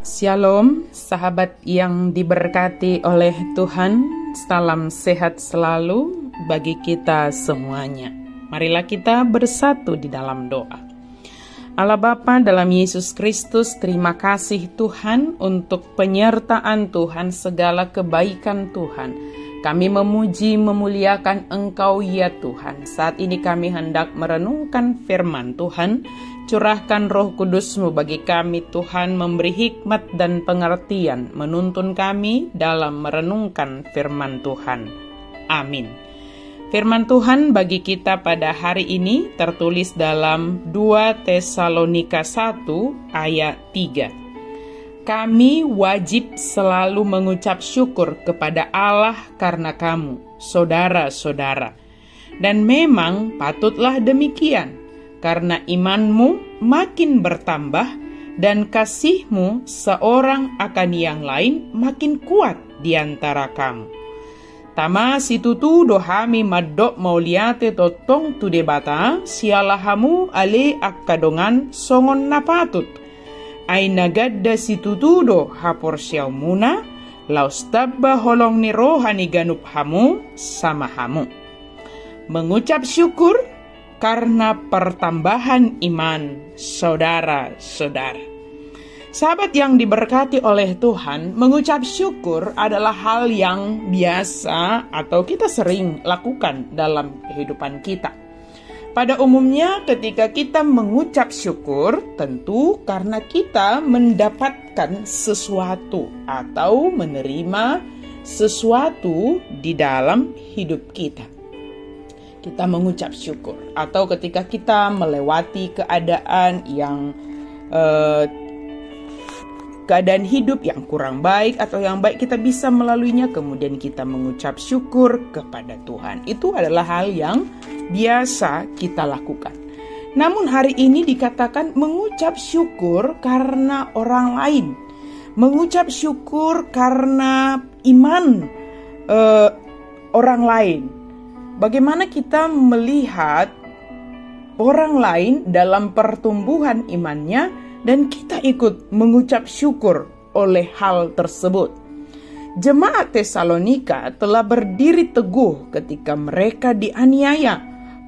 Shalom, sahabat yang diberkati oleh Tuhan. Salam sehat selalu bagi kita semuanya. Marilah kita bersatu di dalam doa. Allah Bapa dalam Yesus Kristus, terima kasih Tuhan untuk penyertaan Tuhan, segala kebaikan Tuhan. Kami memuji, memuliakan Engkau ya Tuhan. Saat ini kami hendak merenungkan firman Tuhan. Curahkan Roh Kudus-Mu bagi kami Tuhan, memberi hikmat dan pengertian, menuntun kami dalam merenungkan firman Tuhan. Amin. Firman Tuhan bagi kita pada hari ini tertulis dalam 2 Tesalonika 1 ayat 3. Kami wajib selalu mengucap syukur kepada Allah karena kamu, saudara-saudara. Dan memang patutlah demikian, karena imanmu makin bertambah dan kasihmu seorang akan yang lain makin kuat di antara kamu. Tama situtu dohami madok mauliate totong tu debata sialahamu ale akkadongan songon napatut. Aina gadda situtu do hapor siaumuna laustabba holong ni rohani ganup hamu sama hamu. Mengucap syukur karena pertambahan iman saudara-saudara. Sahabat yang diberkati oleh Tuhan, mengucap syukur adalah hal yang biasa atau kita sering lakukan dalam kehidupan kita. Pada umumnya ketika kita mengucap syukur, tentu karena kita mendapatkan sesuatu atau menerima sesuatu di dalam hidup kita. Kita mengucap syukur, atau ketika kita melewati keadaan yang keadaan hidup yang kurang baik atau yang baik, kita bisa melaluinya, kemudian kita mengucap syukur kepada Tuhan. Itu adalah hal yang biasa kita lakukan. Namun hari ini dikatakan mengucap syukur karena orang lain, mengucap syukur karena iman orang lain. Bagaimana kita melihat orang lain dalam pertumbuhan imannya dan kita ikut mengucap syukur oleh hal tersebut. Jemaat Tesalonika telah berdiri teguh ketika mereka dianiaya.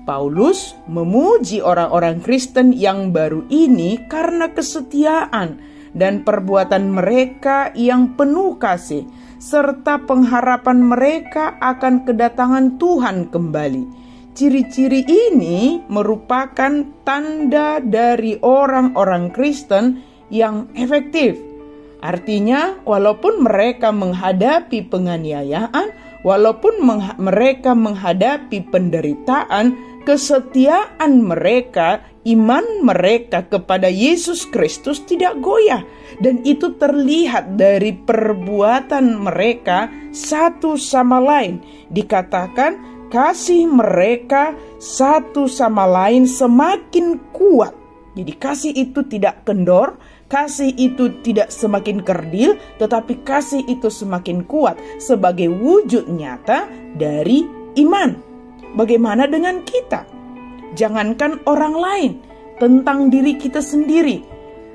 Paulus memuji orang-orang Kristen yang baru ini karena kesetiaan dan perbuatan mereka yang penuh kasih, serta pengharapan mereka akan kedatangan Tuhan kembali. Ciri-ciri ini merupakan tanda dari orang-orang Kristen yang efektif. Artinya, walaupun mereka menghadapi penganiayaan, walaupun mereka menghadapi penderitaan, kesetiaan mereka, iman mereka kepada Yesus Kristus tidak goyah. Dan itu terlihat dari perbuatan mereka satu sama lain. Dikatakan kasih mereka satu sama lain semakin kuat. Jadi kasih itu tidak kendor, kasih itu tidak semakin kerdil, tetapi kasih itu semakin kuat sebagai wujud nyata dari iman. Bagaimana dengan kita? Jangankan orang lain, tentang diri kita sendiri.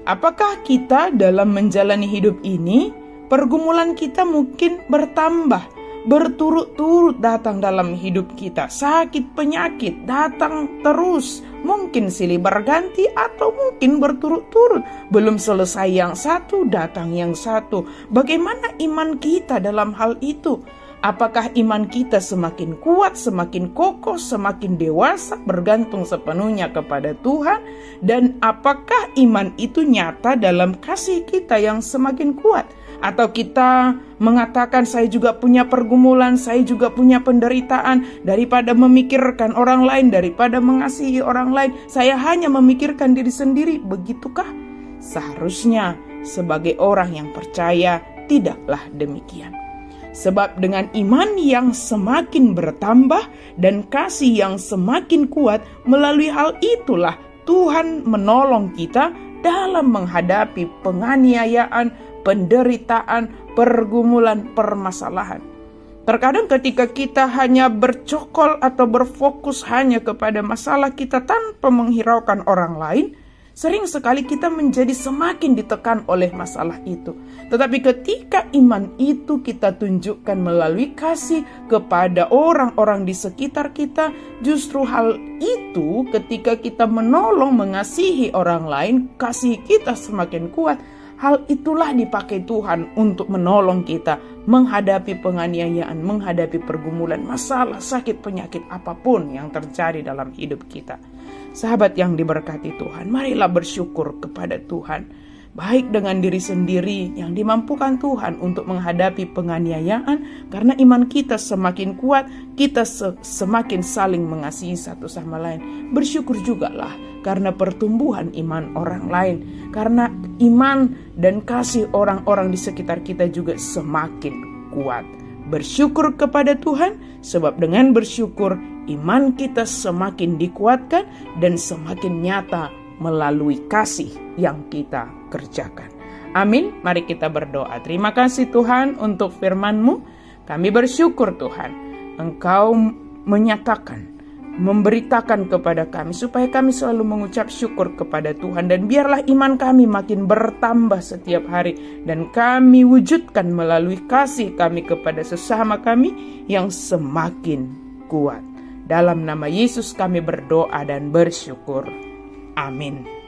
Apakah kita dalam menjalani hidup ini, pergumulan kita mungkin bertambah, berturut-turut datang dalam hidup kita. Sakit penyakit datang terus, mungkin silih berganti atau mungkin berturut-turut. Belum selesai yang satu, datang yang satu. Bagaimana iman kita dalam hal itu? Apakah iman kita semakin kuat, semakin kokoh, semakin dewasa, bergantung sepenuhnya kepada Tuhan? Dan apakah iman itu nyata dalam kasih kita yang semakin kuat? Atau kita mengatakan saya juga punya pergumulan, saya juga punya penderitaan, daripada memikirkan orang lain, daripada mengasihi orang lain, saya hanya memikirkan diri sendiri. Begitukah? Seharusnya sebagai orang yang percaya tidaklah demikian. Sebab dengan iman yang semakin bertambah dan kasih yang semakin kuat, melalui hal itulah Tuhan menolong kita dalam menghadapi penganiayaan, penderitaan, pergumulan, permasalahan. Terkadang ketika kita hanya bercokol atau berfokus hanya kepada masalah kita tanpa menghiraukan orang lain, Sering sekali kita menjadi semakin ditekan oleh masalah itu. Tetapi ketika iman itu kita tunjukkan melalui kasih kepada orang-orang di sekitar kita, justru hal itu ketika kita menolong, mengasihi orang lain, kasih kita semakin kuat. Hal itulah dipakai Tuhan untuk menolong kita menghadapi penganiayaan, menghadapi pergumulan, masalah, sakit, penyakit apapun yang terjadi dalam hidup kita. Sahabat yang diberkati Tuhan, marilah bersyukur kepada Tuhan. Baik dengan diri sendiri yang dimampukan Tuhan untuk menghadapi penganiayaan, karena iman kita semakin kuat, kita semakin saling mengasihi satu sama lain. Bersyukur jugalah karena pertumbuhan iman orang lain, karena iman dan kasih orang-orang di sekitar kita juga semakin kuat. Bersyukur kepada Tuhan, sebab dengan bersyukur iman kita semakin dikuatkan dan semakin nyata melalui kasih yang kita kerjakan. Amin. Mari kita berdoa. Terima kasih Tuhan untuk firman-Mu. Kami bersyukur Tuhan, Engkau menyatakan, memberitakan kepada kami supaya kami selalu mengucap syukur kepada Tuhan, dan biarlah iman kami makin bertambah setiap hari dan kami wujudkan melalui kasih kami kepada sesama kami yang semakin kuat. Dalam nama Yesus kami berdoa dan bersyukur. Amin.